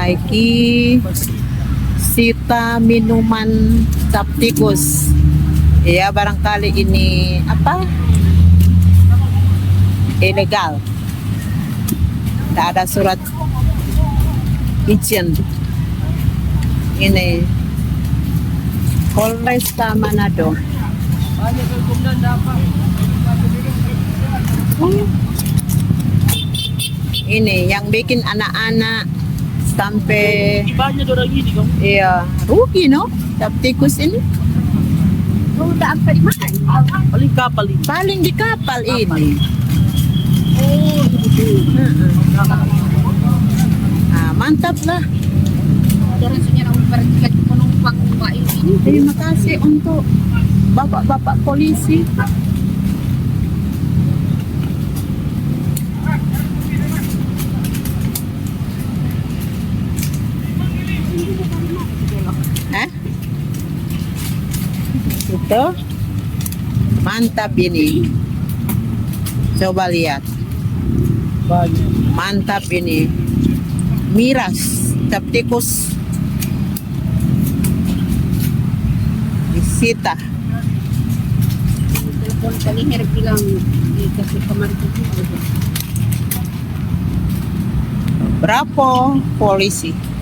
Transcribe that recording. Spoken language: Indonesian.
lagi sita minuman cap tikus. Ya barangkali ini apa? Ilegal. Tidak ada surat izin. Ini Polresta Manado. Ini yang bikin anak-anak sampai Banyak orang ini kamu. iya rugi no cap tikus ini. Udah sampai di mana? Paling kapal ini. Paling di kapal ini. Oh, betul. Nah, mantap lah. Ada rasanya nak memperhatikan penumpang Pak ini. Terima kasih untuk bapak-bapak polisi. Hah? Itu mantap ini. Coba lihat. Banyak. Mantap ini. Miras cap tikus disita. Telepon Kaliher bilang dikasih kemarin itu. Berapa polisi?